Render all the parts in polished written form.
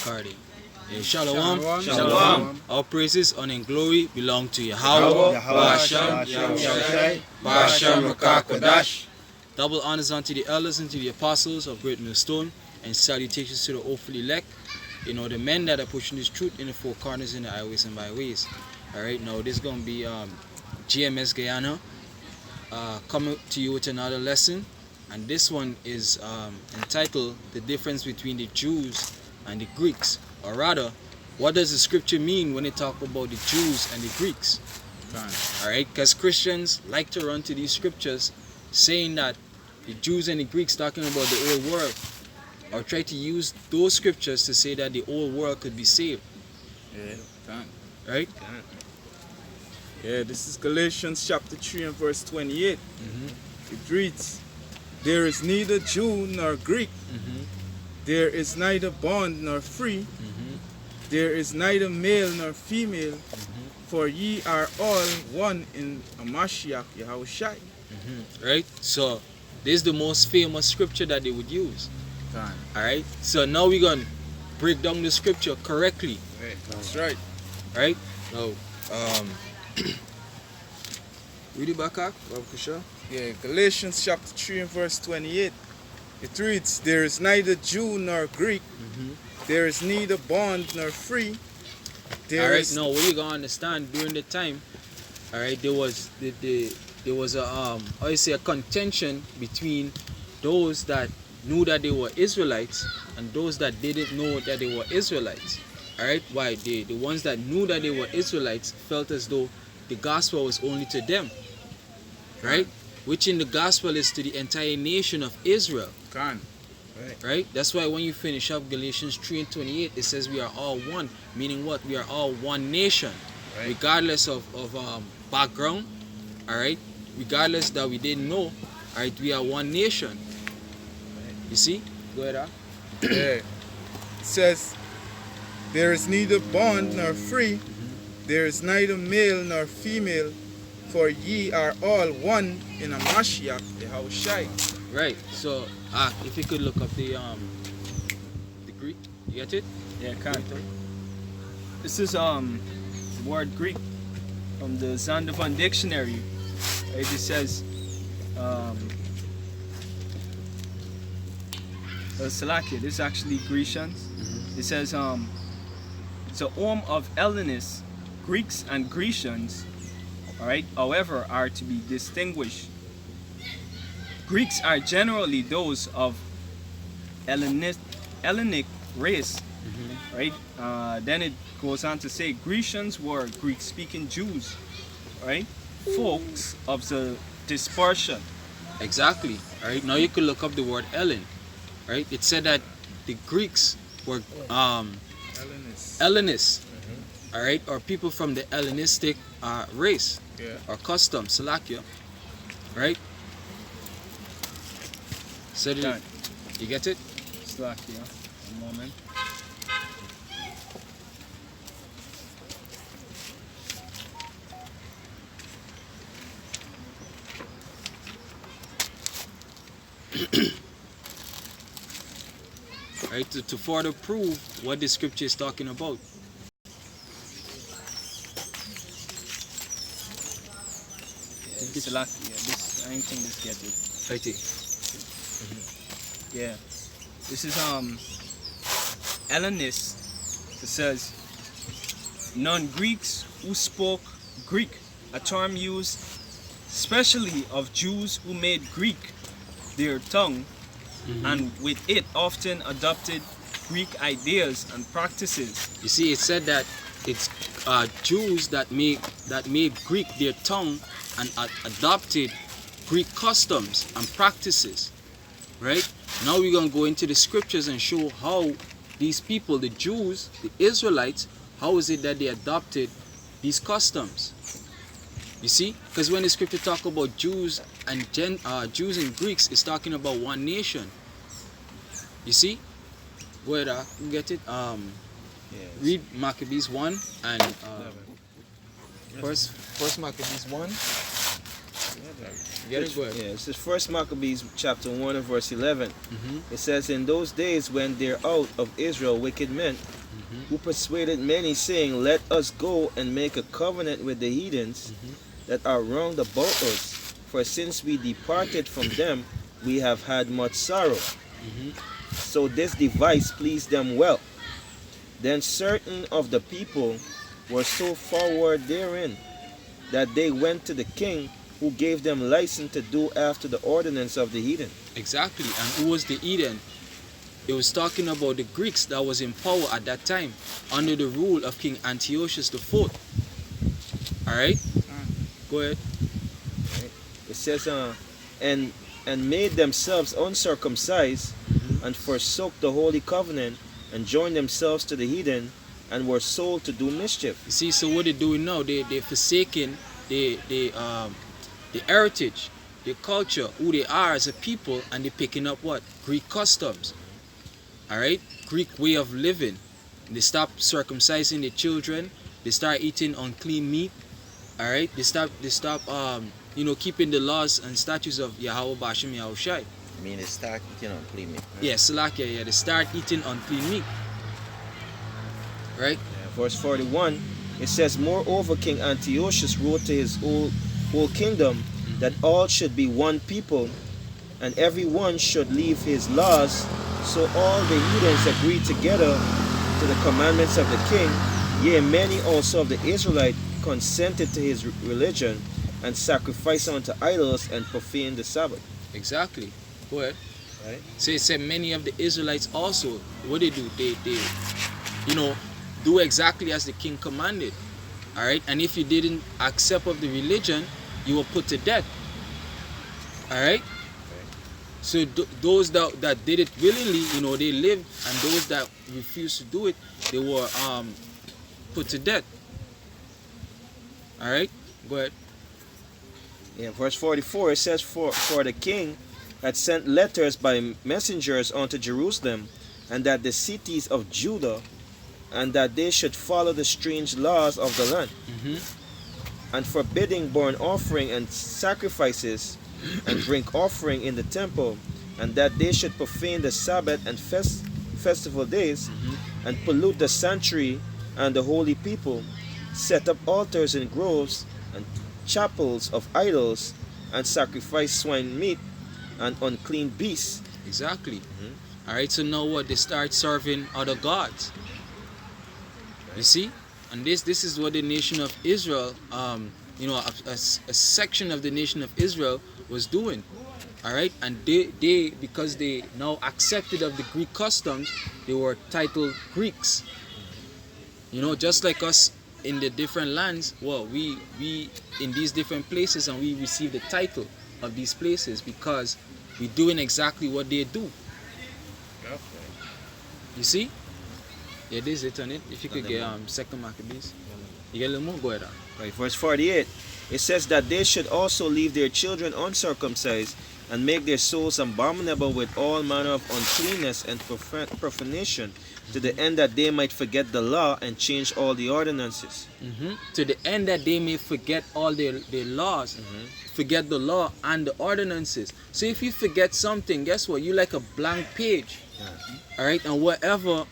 recording. Shalom. Shalom. Shalom. All praises, honor, and glory belong to Yahweh, Ba'asham, Ba'asham, Kodash. Double honors unto the elders and to the apostles of Great Millstone, and salutations to the hopeful elect, the men that are pushing this truth in the four corners in the highways and byways. Alright, now this is going to be GMS Guyana coming to you with another lesson, and this one is entitled The Difference Between the Jews and the Greeks, or rather, what does the scripture mean when they talk about the Jews and the Greeks? Alright, because Christians like to run to these scriptures saying that the Jews and the Greeks talking about the old world, or try to use those scriptures to say that the old world could be saved. Right? Yeah, this is Galatians chapter 3 and verse 28. It reads, "There is neither Jew nor Greek, there is neither bond nor free, there is neither male nor female, for ye are all one in Mashiach Yahushai." Right? So, this is the most famous scripture that they would use. Alright? So now we're going to break down the scripture correctly. That's right. Right? Now, read it back up, Kusha. Yeah, Galatians chapter 3 and verse 28. It reads, "There is neither Jew nor Greek, there is neither bond nor free." Alright, now what you gonna understand during the time, alright, there was a contention between those that knew that they were Israelites and those that didn't know that they were Israelites. Alright, why? The ones that knew that they were Israelites felt as though the gospel was only to them. Right? Which in the gospel is to the entire nation of Israel. Right? That's why when you finish up Galatians 3 and 28, it says we are all one. Meaning what? We are all one nation. Regardless of background. Alright? Regardless that we didn't know. Alright, we are one nation. You see? Go ahead, Yeah. It says, "There is neither bond nor free, there is neither male nor female, for ye are all one in a Mashiach Yahushai." Right. So, if you could look up the Greek, you get it? Yeah, kind of. This is the word Greek from the Zondervan dictionary. Right? It says Salakia, this is actually Grecians. It says it's a home of Hellenists, Greeks and Grecians, alright, however, are to be distinguished. Greeks are generally those of Hellenic race, right? Then it goes on to say Grecians were Greek-speaking Jews, right? Folks of the dispersion. Exactly. Alright, now you could look up the word Hellen. Right? It said that the Greeks were Hellenists. Alright, or people from the Hellenistic race or custom, Salakia. Right? So you get it? Salakia, a moment. Right, to further prove what the scripture is talking about. Salakia, this I don't think this get it. Right. Yeah, this is Hellenist. It says non-Greeks who spoke Greek, a term used especially of Jews who made Greek their tongue, and with it often adopted Greek ideas and practices. You see, it said that it's Jews that made Greek their tongue and adopted Greek customs and practices. Right? Now we're going to go into the scriptures and show how these people, the Jews, the Israelites, how is it that they adopted these customs? You see? Because when the scripture talk about Jews and Jews and Greeks, it's talking about one nation. You see? Go ahead, get it? Read Maccabees 1 and first Maccabees 1. Get it, go ahead. Yeah, this is First Maccabees chapter 1 and verse 11. Mm-hmm. It says, in those days when there out of Israel wicked men, who persuaded many, saying, let us go and make a covenant with the heathens that are round about us. For since we departed from them, we have had much sorrow. So this device pleased them well. Then certain of the people were so forward therein, that they went to the king, who gave them license to do after the ordinance of the heathen. Exactly. And who was the Eden? It was talking about the Greeks that was in power at that time under the rule of King Antiochus IV. Alright? Go ahead. It says, and made themselves uncircumcised, and forsook the holy covenant, and joined themselves to the heathen, and were sold to do mischief. You see, so what they're doing now, they're forsaking the heritage, the culture, who they are as a people, and they're picking up what? Greek customs. Alright? Greek way of living. They stop circumcising their children, they start eating unclean meat. Alright? They stop keeping the laws and statutes of Yahweh Bashem Yahushai. I mean, they start eating unclean meat. Yeah, Salakia, yeah, they start eating unclean meat. Right? Verse 41, it says, moreover, King Antiochus wrote to his whole kingdom that all should be one people, and every one should leave his laws. So all the heathens agreed together to the commandments of the king. Yea, many also of the Israelites consented to his religion, and sacrificed unto idols, and profaned the Sabbath. Exactly. Go ahead. Right? So it said many of the Israelites also, what they do, they do exactly as the king commanded. Alright? And if you didn't accept of the religion, you were put to death. Alright? So those that did it willingly, they lived, and those that refused to do it, they were put to death. Alright? Go ahead. Yeah, verse 44, it says, for the king had sent letters by messengers unto Jerusalem, and that the cities of Judah, and that they should follow the strange laws of the land, and forbidding burnt offering and sacrifices, and drink offering in the temple, and that they should profane the Sabbath and festival days, and pollute the sanctuary and the holy people, set up altars in groves and chapels of idols, and sacrifice swine meat and unclean beasts. Exactly. Alright, so now what? They start serving other gods. You see? And this is what the nation of Israel, a section of the nation of Israel was doing. Alright? And they, because they now accepted of the Greek customs, they were titled Greeks. Just like us in the different lands, well, we in these different places, and we receive the title of these places because we're doing exactly what they do. You see? Yeah, this is it on it. If you could get second Maccabees. You get a little more, go ahead. Right, verse 48. It says that they should also leave their children uncircumcised, and make their souls abominable with all manner of uncleanness and profanation, to the end that they might forget the law and change all the ordinances. To the end that they may forget all their laws, forget the law and the ordinances. So if you forget something, guess what? You're like a blank page. Alright, and whatever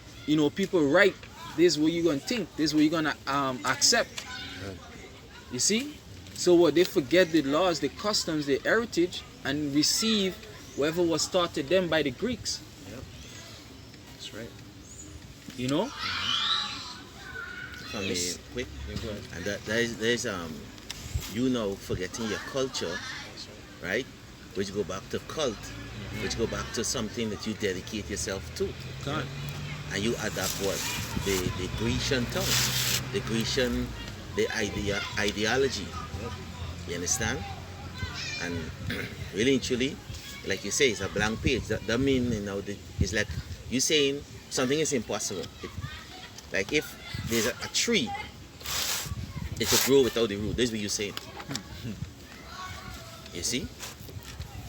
people write, this is what you're gonna think, this is what you're gonna accept. You see? So what? They forget the laws, the customs, the heritage, and receive whatever was taught to them by the Greeks. Yep. That's right. From Yes. the quick, Yeah, go ahead. and there's forgetting your culture, right? Which go back to cult, which go back to something that you dedicate yourself to. Can't. And you adapt what? The Grecian tongue, the Grecian, ideology. You understand? And really and truly, like you say, it's a blank page. That means, it's like you saying something is impossible. Like if there's a tree, it will grow without the root. That's what you're saying. You see?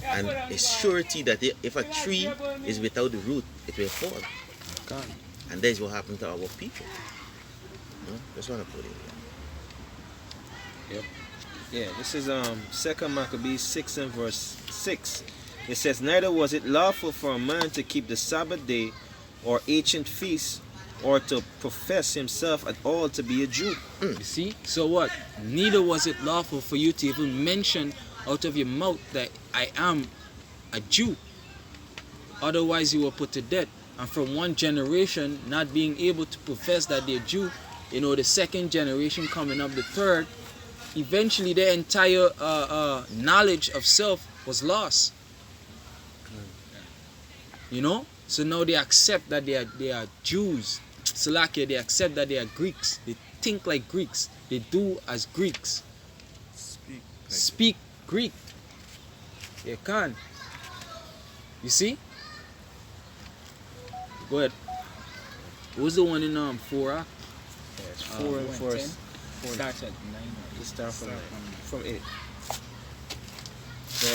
And it's surety that if a tree is without the root, it will fall. God. And that's what happened to our people. That's what I put it. Yep. Yeah, this is 2nd Maccabees 6 and verse 6. It says, neither was it lawful for a man to keep the Sabbath day or ancient feasts, or to profess himself at all to be a Jew. You see? So what? Neither was it lawful for you to even mention out of your mouth that I am a Jew. Otherwise you were put to death. And from one generation not being able to profess that they're Jew, you know, the second generation coming up, the third, eventually their entire knowledge of self was lost. You know? So now they accept that they are Jews. Slovakia, they accept that they are Greeks. They think like Greeks. They do as Greeks. Speak Greek. They can. You see? Go ahead. What was the one in 4? Yeah, it's 4 and verse. Starts at 9. It starts from 8. Yeah,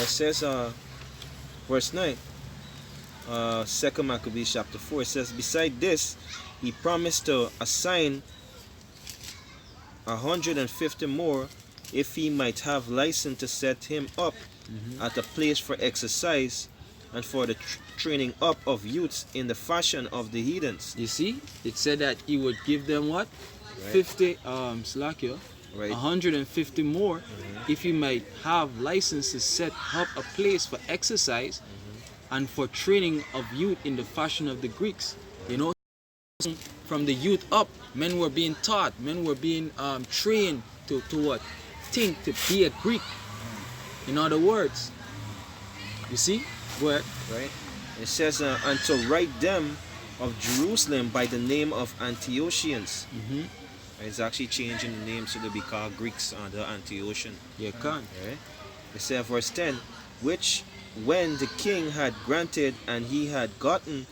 it says, verse 9. 2nd Maccabees chapter 4. It says, beside this, he promised to assign 150 more if he might have license to set him up at a place for exercise and for the training up of youths in the fashion of the heathens. You see? It said that he would give them what? Right. 50 Slovakia. Right. 150 more if he might have license to set up a place for exercise and for training of youth in the fashion of the Greeks. You know, from the youth up, men were being taught, men were being trained to what? Think, to be a Greek. In other words, you see? Go ahead. Right. It says, and to write them of Jerusalem by the name of Antiochians. It's actually changing the name so they be called Greeks under Antiochian. You can. Right. It says, verse 10, which when the king had granted and he had gotten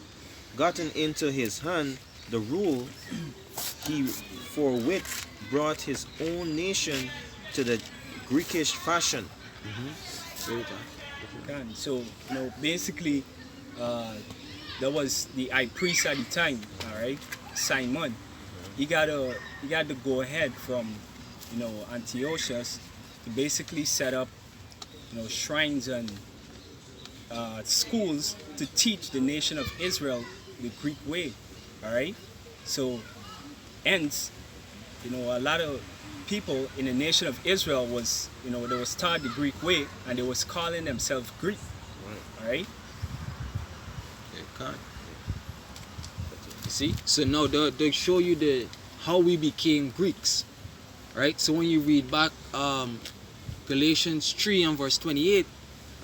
into his hand the rule, he forthwith brought his own nation to the Greekish fashion. So, you know, basically, that was the high priest at the time, all right, Simon. He got to go ahead from, you know, Antiochus to basically set up, you know, shrines and schools to teach the nation of Israel the Greek way, all right. So, hence, you know, a lot of people in the nation of Israel was, you know, they was taught the Greek way and they was calling themselves Greek, all right. You can. You see? So now they show you how we became Greeks, right? So when you read back Galatians 3 and verse 28,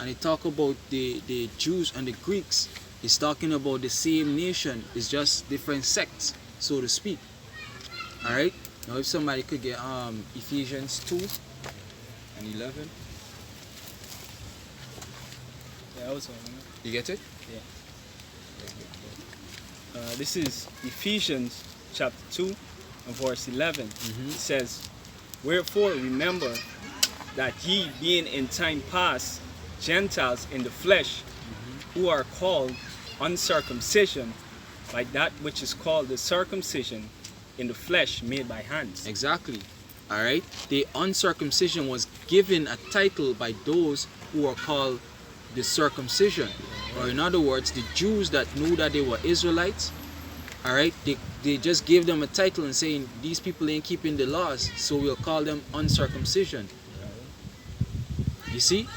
and it talk about the Jews and the Greeks, it's talking about the same nation. It's just different sects, so to speak. All right. Now, if somebody could get Ephesians 2 and 11. Yeah, that was all. You get it? Yeah. This is Ephesians chapter 2 and verse 11. It says, wherefore remember that ye being in time past Gentiles in the flesh, who are called uncircumcision by that which is called the circumcision in the flesh made by hands. Exactly. All right. The uncircumcision was given a title by those who are called the circumcision, or in other words, the Jews that knew that they were Israelites. All right. They just gave them a title and saying these people ain't keeping the laws, so we'll call them uncircumcision. You see?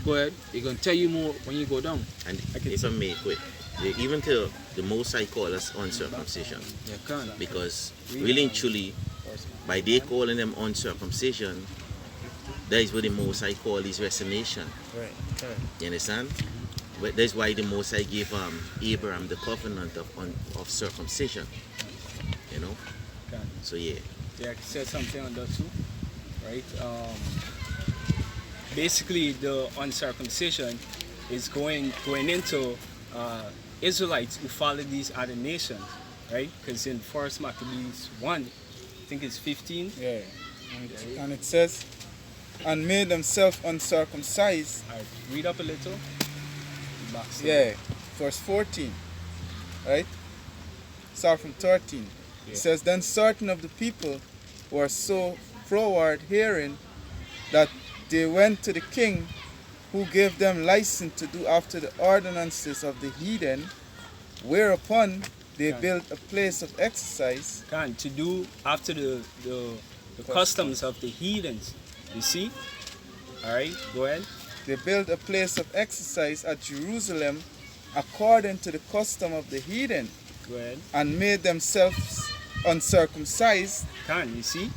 Go ahead. They're gonna tell you more when you go down. And if I may quick, even till the Most High call us uncircumcision, You can. because really and truly, by they calling them uncircumcision, that is what the Most High call his resignation. Right. You understand? But that's why the Most High gave Abraham the covenant of circumcision. You know? Okay. So yeah. Yeah, I can say something on that too, right? Basically, the uncircumcision is going into Israelites who follow these other nations, right? Because in 1 Maccabees 1, I think it's 15. Yeah. And it says, and made themselves uncircumcised. All right, read up a little. Yeah, verse 14, right? Start from 13. Yeah. It says, then certain of the people were so froward hearing that they went to the king, who gave them license to do after the ordinances of the heathen, whereupon they built a place of exercise. To do after the customs of the heathens. You see? Alright, go ahead. They built a place of exercise at Jerusalem according to the custom of the heathen, Go ahead. and made themselves uncircumcised. You see?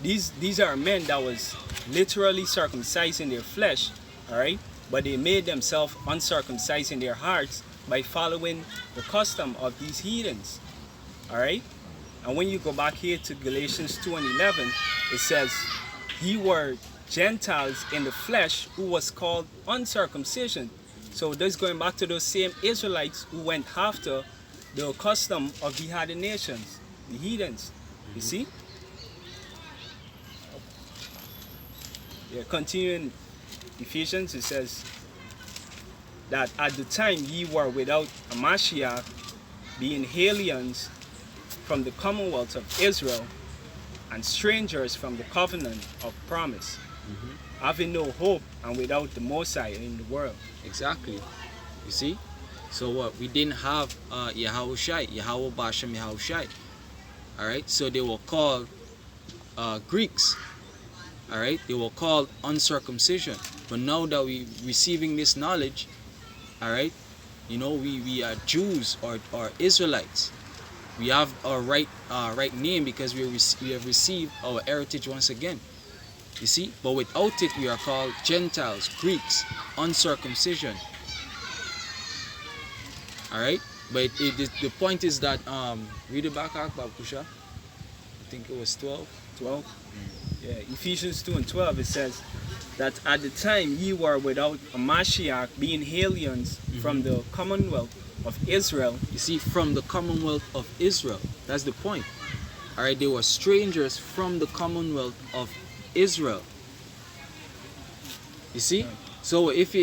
These are men that was literally circumcised in their flesh, alright? But they made themselves uncircumcised in their hearts by following the custom of these heathens. Alright? And when you go back here to Galatians 2:11, it says, ye were Gentiles in the flesh who was called uncircumcision. So this going back to those same Israelites who went after the custom of the other nations, the heathens. You see? Yeah, continuing Ephesians, it says that at the time ye were without a Mashiach, being aliens from the commonwealth of Israel and strangers from the covenant of promise, having no hope and without the Messiah in the world. Exactly. You see? So what? We didn't have Yahushai, Yahweh Bashem Yahushai. Alright? So they were called Greeks. Alright? They were called uncircumcision. But now that we receiving this knowledge, alright, you know, we are Jews or Israelites. We have our right name because we have received our heritage once again. You see? But without it, we are called Gentiles, Greeks, uncircumcision. Alright? But the point is that, read it back, Babkusha. I think it was 12. 12? Yeah, Ephesians 2:12, it says that at the time ye were without a Mashiach, being aliens from the commonwealth of Israel. You see, from the commonwealth of Israel. That's the point. Alright, they were strangers from the commonwealth of Israel. You see? So if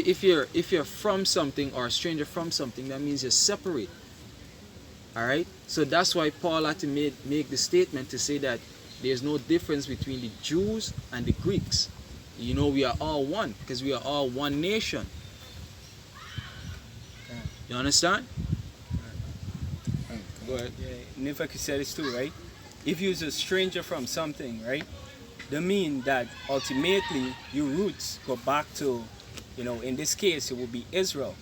you're from something or a stranger from something, that means you're separate. Alright? So that's why Paul had to make the statement to say that there's no difference between the Jews and the Greeks. You know, we are all one because we are all one nation. You understand? Go ahead. Yeah, and if I could say this too, right? If you're a stranger from something, right? That means that ultimately your roots go back to, you know, in this case it will be Israel,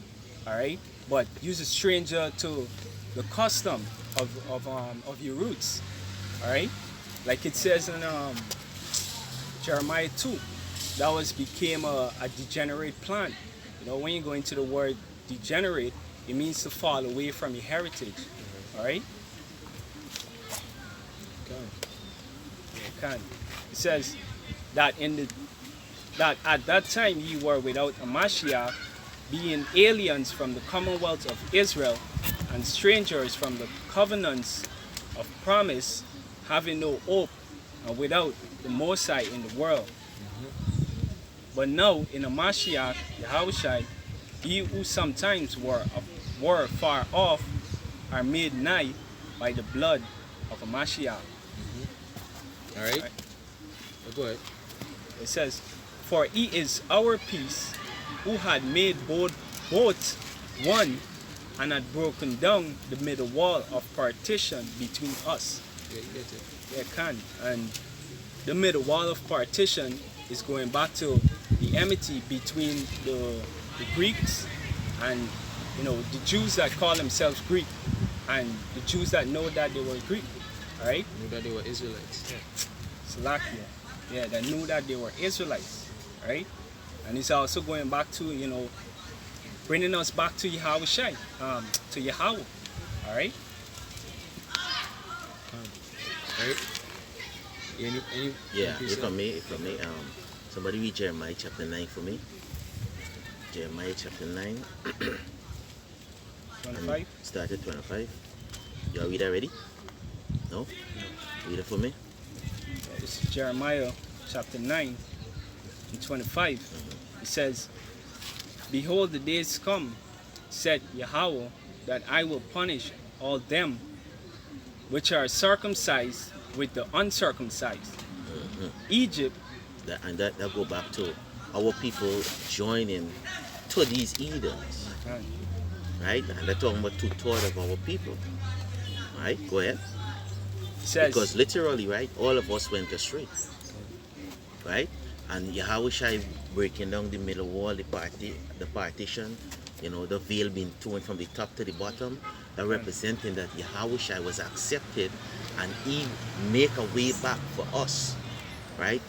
all right? But you're a stranger to the custom of your roots, all right? Like it says in Jeremiah 2, that became a degenerate plant. You know, when you go into the word degenerate, it means to fall away from your heritage, all right? It says that that at that time ye were without a Mashiach, being aliens from the commonwealth of Israel and strangers from the covenants of promise, having no hope and without the Messiah in the world. But now in a Mashiach, Yahushai, ye who sometimes were far off are made nigh by the blood of a Mashiach. All right. Go ahead. It says, for he is our peace, who had made both one and had broken down the middle wall of partition between us. Yeah, you get it. Yeah, and the middle wall of partition is going back to the enmity between the Greeks and, you know, the Jews that call themselves Greek and the Jews that know that they were Greek. All right? Knew that they were Israelites. Yeah. Salakia. Yeah, that knew that they were Israelites. Right? And it's also going back to, you know, bringing us back to Yahushai, to Yahweh. All right? Right? Yeah, if I may, somebody read Jeremiah chapter 9 for me. Jeremiah chapter 9. 25? Start at 25. Y'all read already? No? Read it for me. Yeah, this is Jeremiah chapter 9 and 25. It says, behold, the days come, said Yahweh, that I will punish all them which are circumcised with the uncircumcised. Egypt. That go back to our people joining to these Edens. Right? And they're talking about 2/3 of our people. Right? Go ahead. It says, Because literally, right, all of us went astray. Right? And Yahushua breaking down the middle wall, the partition, the veil being torn from the top to the bottom, that representing that Yahushua was accepted and he make a way back for us. Right?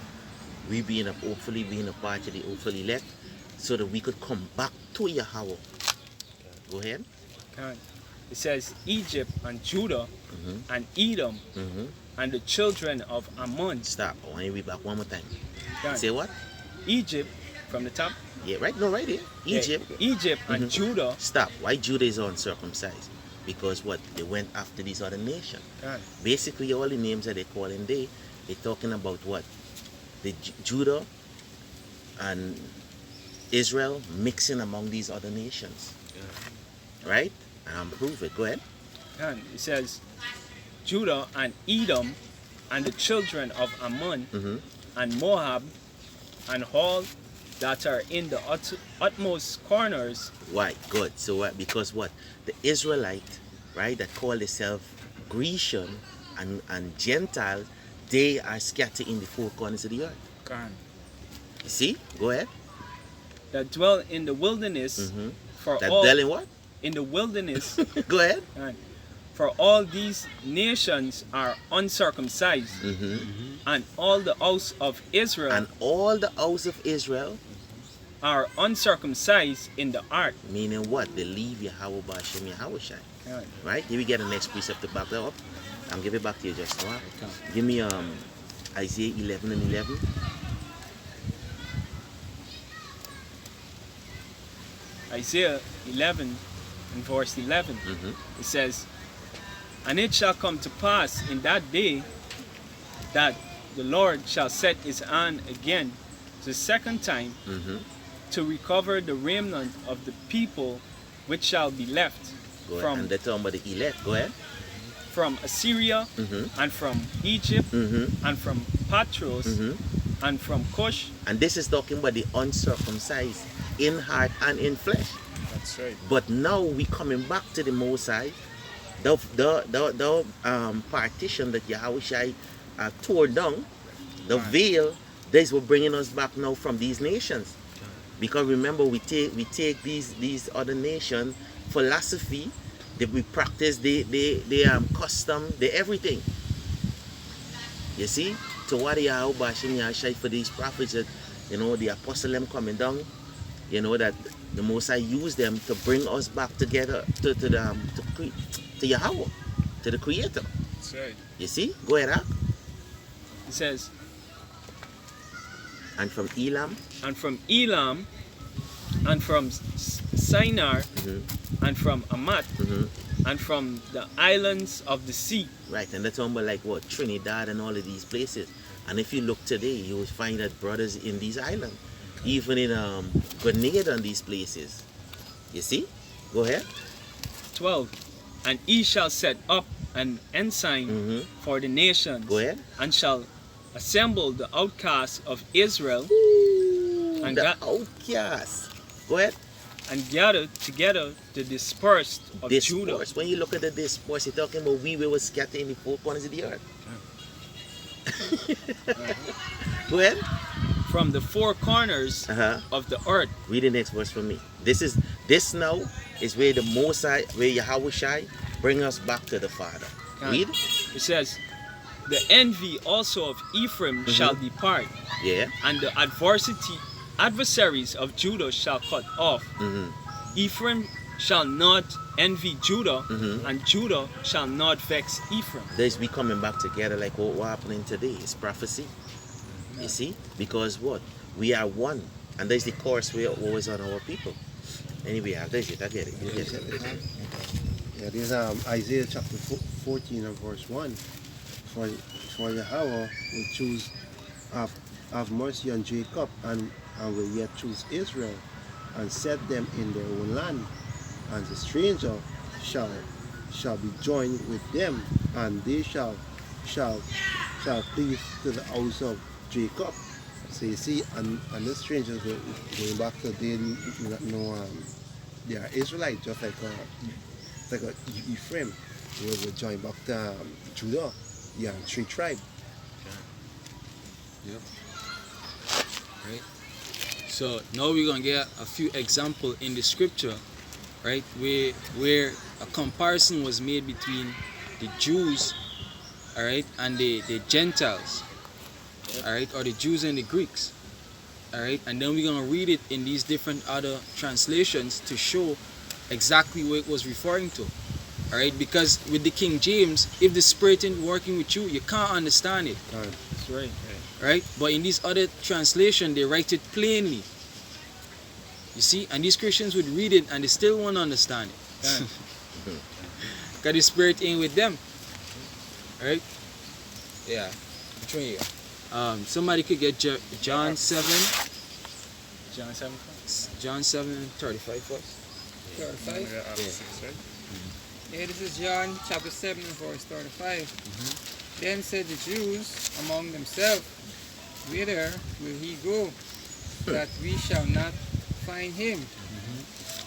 We hopefully being a part of the hopefully elect, so that we could come back to Yahweh. Go ahead. it says, Egypt and Judah and Edom and the children of Ammon. Stop. I want you to read back one more time. Done. Say what? Egypt from the top. Yeah, right. No, right here. Egypt. Egypt and Judah. Stop. Why Judah is uncircumcised? Because what? They went after these other nations. Done. Basically, all the names that they call in they're talking about what? The Judah and Israel mixing among these other nations. Right? And prove it. Go ahead. Done. It says, Judah and Edom and the children of Ammon and Moab and all that are in the utmost corners. Why? Good. So what? Because what? The Israelite, right, that call themselves Grecian and Gentile, they are scattered in the four corners of the earth. You see? Go ahead. That dwell in the wilderness for That all dwell in what? in the wilderness. Go ahead. And for all these nations are uncircumcised, and all the house of Israel And all the house of Israel, are uncircumcised in the heart. meaning what? They leave Yahweh Ba'Shem Yahushai. Right? Here we get the next precept to back that up. I'll give it back to you just now. Give me Isaiah 11 and 11. Isaiah 11 and verse 11. It says, and it shall come to pass in that day that the Lord shall set his hand again the second time to recover the remnant of the people which shall be left Go ahead. from, And they're talking about the elect. Go ahead. from Assyria and from Egypt and from Patros and from Cush. And this is talking about the uncircumcised in heart and in flesh. That's right. But now we coming back to the Most High. The partition that Yahushua tore down, the veil, this will bringing us back now from these nations. Because remember, we take these other nations philosophy, that we practice the custom, the everything. You see, to what Yahweh Bashim Yahshai for these prophets that the apostle them coming down, that the Most High used them to bring us back together to Yahweh, to the Creator. That's right. You see? Go ahead, Ak. It says, And from Elam, and from Elam and from Shinar and from Amat and from the islands of the sea. right? And that's talking about like what? Trinidad and all of these places. And if you look today, you will find that brothers in these islands, even in Grenada and these places. You see? Go ahead. 12. And he shall set up an ensign for the nations, Go ahead. and shall assemble the outcasts of Israel and, The outcasts. Go ahead. and gather together the dispersed of Judah Dispersed. When you look at the dispersed, you're talking about we were scattered in the four corners of the earth. Go ahead. from the four corners of the earth. Read the next verse for me. This now is where the Most High, where Yahweh Shai bring us back to the Father. Read. It says, the envy also of Ephraim shall depart, Yeah. and the adversaries of Judah shall cut off. Ephraim shall not envy Judah, and Judah shall not vex Ephraim. There's we coming back together like what happening today. It's prophecy. You see? Because what? We are one. And there's the course we are always on our people. Anyway, I get it. You get it. Yeah, this is Isaiah chapter 14 and verse 1. For Yahweh will choose have mercy on Jacob and will yet choose Israel and set them in their own land. And the stranger shall be joined with them, and they shall cleave to the house of Jacob, So you see, and the strangers were going back to they know they are Israelites, just like a Ephraim. They were joined back to Judah. Yeah, three tribes. Yep. Right. So now we're gonna get a few examples in the scripture, right, where a comparison was made between the Jews, all right, and the Gentiles, all right, or the Jews and the Greeks, all right, and then we're gonna read it in these different other translations to show exactly what it was referring to, all right, because with the King James, if the Spirit isn't working with you can't understand it. That's right. Right? But in this other translation, they write it plainly. You see? And these Christians would read it and they still won't understand it. Because the Spirit ain't with them. Right? Yeah. Which one here? Somebody could get John 7. John 7. John 7 and 35 first. 35. Yeah, this is John chapter 7 verse 35. Then said the Jews among themselves, whither will he go, that we shall not find him?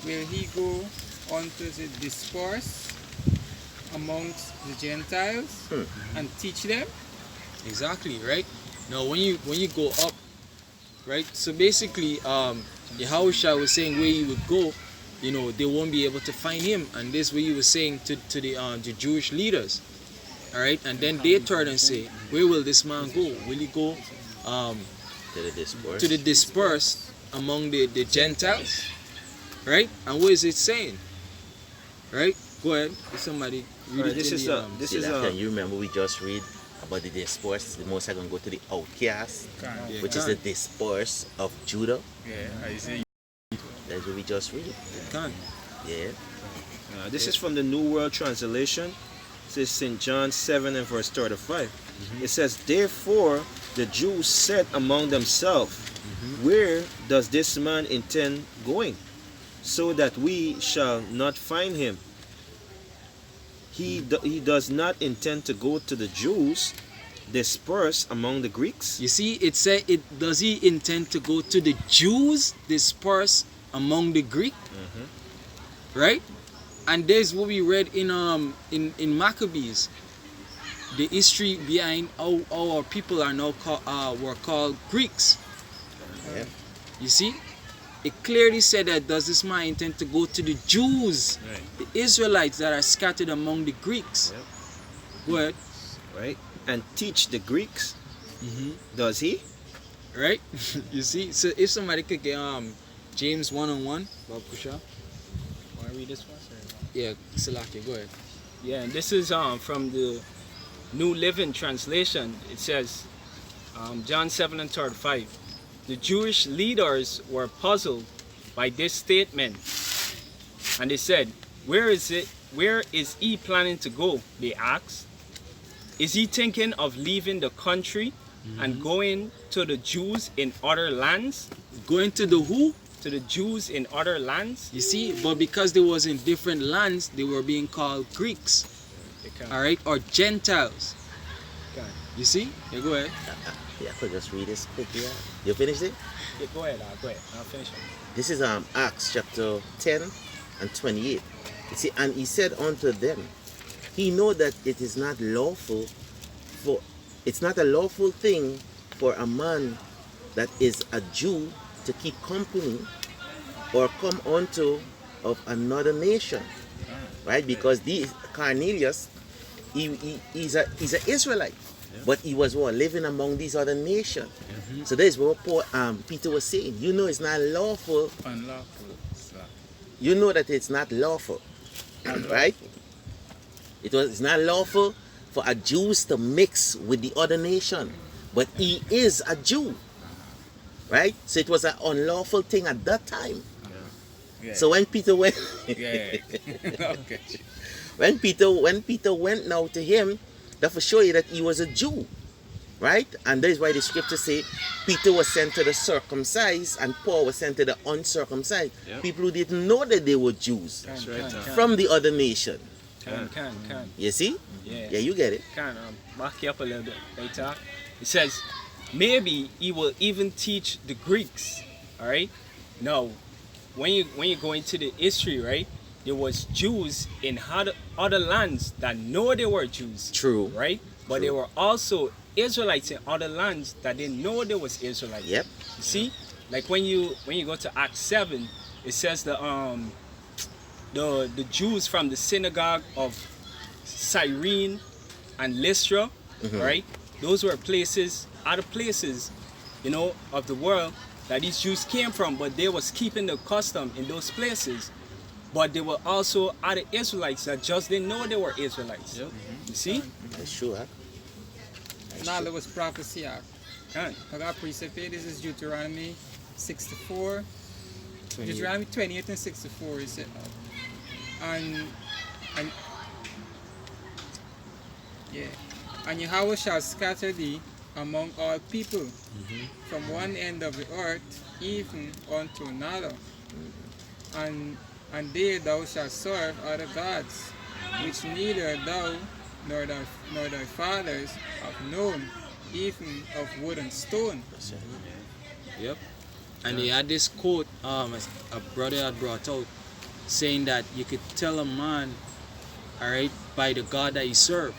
Will he go unto the discourse amongst the Gentiles and teach them? Exactly, right? Now when you go up, right? So basically, Yahushua was saying where he would go, they won't be able to find him, and this way he was saying to the Jewish leaders. All right, and then they turn and say, where will this man go? Will he go to the dispersed among the Gentiles? Right? And what is it saying? Right? Go ahead. If somebody read Right, it. Can you remember we just read about the dispersed? The most are going to go to the outcast, which is the dispersed of Judah. Yeah, Isaiah. That's what we just read. Can. Yeah. This is from the New World Translation. It says St. John 7 and verse 35. It says, therefore the Jews said among themselves, where does this man intend going, so that we shall not find him? He does not intend to go to the Jews dispersed among the Greeks. You see, it said, does he intend to go to the Jews dispersed among the Greek? Right? And there's what we read in Maccabees, the history behind how our people are now were called Greeks. Yeah. You see, it clearly said that does this man intend to go to the Jews, the Israelites that are scattered among the Greeks? Go ahead. Right? And teach the Greeks. Does he? Right? You see, so if somebody could get James 1:1, Bob Kusha. Want to read this one? Yeah, Salaki, go ahead. Yeah, and this is from the New Living Translation. It says, John 7 and 35. The Jewish leaders were puzzled by this statement, and they said, where is he planning to go? They asked. Is he thinking of leaving the country and going to the Jews in other lands? Going to the who? To the Jews in other lands? You see, but because they was in different lands, they were being called Greeks, all right, or Gentiles. You see? Yeah, go ahead. Yeah, I could just read this quick here. You finished it? Yeah, go ahead. I'll finish it. This is Acts chapter 10 and 28. You see, and he said unto them, he know that it is not lawful it's not a lawful thing for a man that is a Jew to keep company or come unto of another nation, right? Because these Cornelius, he's an Israelite, but he was living among these other nations. So that is what Peter was saying. You know, it's not lawful. You know that it's not lawful, right? It's not lawful for a Jew to mix with the other nation, but he is a Jew. Right? So it was an unlawful thing at that time. So when Peter went when Peter went now to him, that for sure that he was a Jew. Right? And that is why the scripture say Peter was sent to the circumcised and Paul was sent to the uncircumcised. People who didn't know that they were Jews from the other nation. Can. You see? Yeah. Yeah, you get it. Back you up a little bit later. It says, maybe he will even teach the Greeks. All right. Now, when you go into the history, right, there was Jews in other lands that know they were Jews. True. Right. But there were also Israelites in other lands that didn't know there was Israelites. Yep. You see, like when you go to Acts 7, it says the Jews from the synagogue of Cyrene and Lystra, right? Those were places, other places, you know, of the world that these Jews came from, but they was keeping the custom in those places. But there were also other Israelites that just didn't know they were Israelites. Yep. You see? That's true, huh? Now there was prophecy. Huh? I got precept here. This is Deuteronomy 64. 28. Deuteronomy 28 and 64 is it. And yeah. And Yahweh shall scatter thee among all people, from one end of the earth even unto another. And there thou shalt serve other gods, which neither thou nor thy fathers have known, even of wood and stone. Yep. And he had this quote a brother had brought out, saying that you could tell a man, all right, by the God that he served.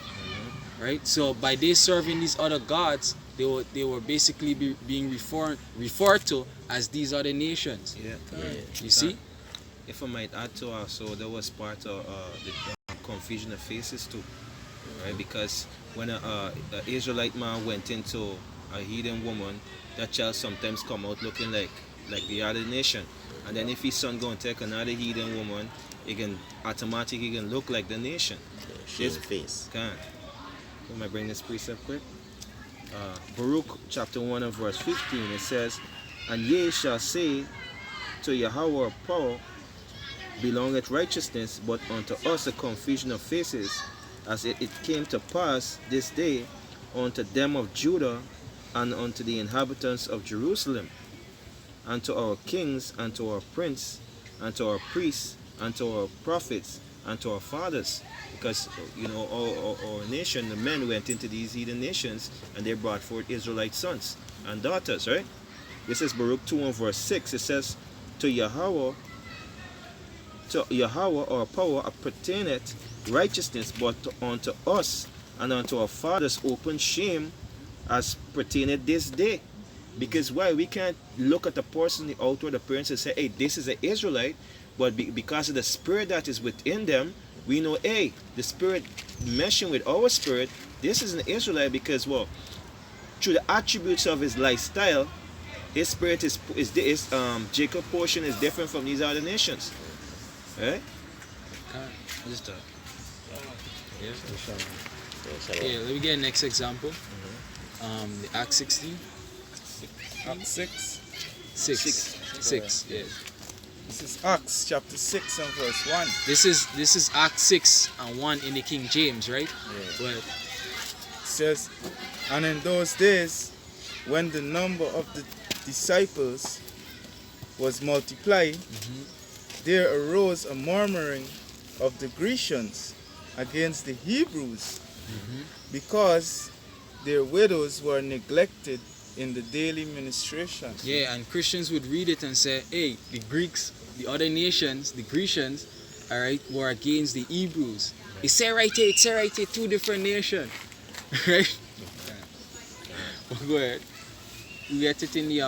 Right? So by they serving these other gods, they were basically being referred to as these other nations. Yeah. You see? If I might add to also, that was part of the confusion of faces too, right? Because when a Israelite man went into a heathen woman, that child sometimes come out looking like the other nation, and then if his son go and take another heathen woman, he can automatically look like the nation. Shame face. Can I bring this precept quick? Baruch chapter 1 and verse 15, it says, "And ye shall say to Yahweh of power, belongeth righteousness, but unto us a confusion of faces, as it came to pass this day unto them of Judah, and unto the inhabitants of Jerusalem, and to our kings, and to our prince, and to our priests, and to our prophets, and to our fathers." Because, you know, our nation, the men went into these heathen nations, and they brought forth Israelite sons and daughters, right? This is Baruch 2 and verse 6. It says, to Yahweh our power pertaineth righteousness, but unto us and unto our fathers open shame, as pertaineth this day. Because why? We can't look at a person, the outward appearance, and say, hey, this is an Israelite, but because of the spirit that is within them, we know, hey, the spirit meshing with our spirit, this is an Israelite, because, well, through the attributes of his lifestyle, his spirit is Jacob portion is different from these other nations. Right? Just that. Yeah, let me get the next example. The Acts 16. Acts 6. 6. Yeah. This is Acts chapter 6 and verse 1. This is Acts 6 and 1 in the King James, right? But It says, "And in those days, when the number of the disciples was multiplied, there arose a murmuring of the Grecians against the Hebrews, because their widows were neglected in the daily ministration." yeah, and Christians would read it and say, hey, the Greeks, the other nations, the Grecians, all right, were against the Hebrews. It say right here, two different nations. Right? Go ahead. You get it in the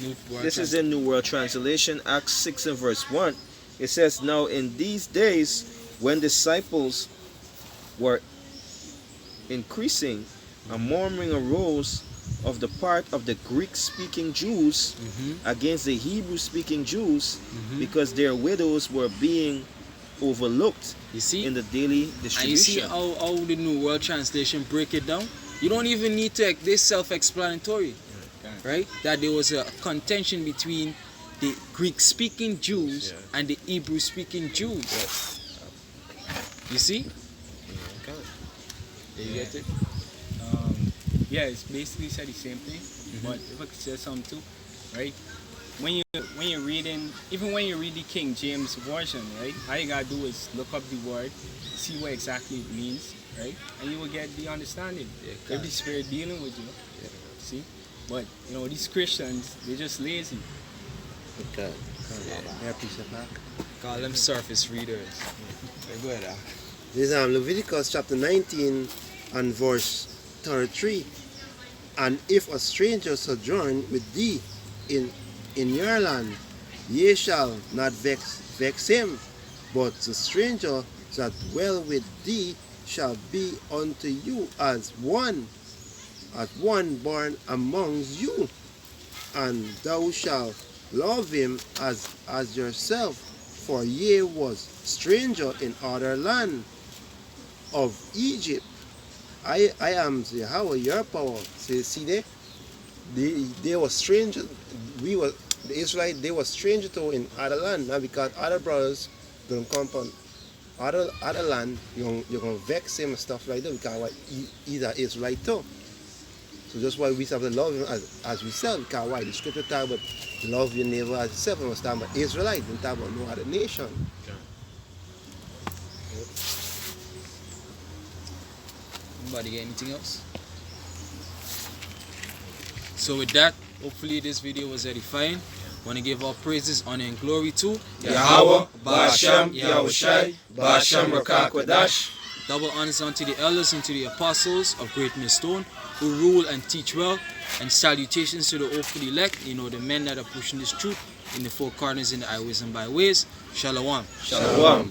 New World This is in New World Translation, Acts 6 and verse 1. It says, "Now in these days, when disciples were increasing, a murmuring arose of the part of the Greek-speaking Jews against the Hebrew-speaking Jews, because their widows were being overlooked You see? in the daily distribution." And you see how the New World Translation break it down? You don't even need to, this self-explanatory, right? That there was a contention between the Greek-speaking Jews and the Hebrew-speaking Jews. You see? You get it? Yeah, it's basically said the same thing. But if I could say something too, right? When you're reading, even when you read the King James version, right? All you gotta do is look up the word, see what exactly it means, right? And you will get the understanding. If the Spirit dealing with you, see? But you know, these Christians, they're just lazy. Okay. Yeah, piece of back. Call them surface readers. Go ahead, Doc. This is Leviticus chapter 19 and verse 33. And if a stranger sojourn with thee in your land, ye shall not vex him, but the stranger that dwell with thee shall be unto you as one born amongst you, and thou shalt love him as yourself, for ye was stranger in other land of Egypt. I am Yahweh your power. See there? They were strangers. The Israelites, they were strangers to in other land. Now because other brothers don't come from other land, you're gonna vex him and stuff like that because he's an Israelite too. So that's why we have to love him as we self. Because why the scripture talk about love your neighbor as yourself, and we talk about Israelite, don't talk about no other nation. Anybody get anything else? So with that, hopefully this video was edifying. Want to give all praises, honor, and glory to Yahweh, Ba'ashem, Yahushai, Ba'ashem, Rakakwadash. Double honors unto the elders and to the apostles of Great Millstone who rule and teach well, and salutations to the hopeful elect, the men that are pushing this truth in the four corners, in the highways and byways. Shalom. Shalom.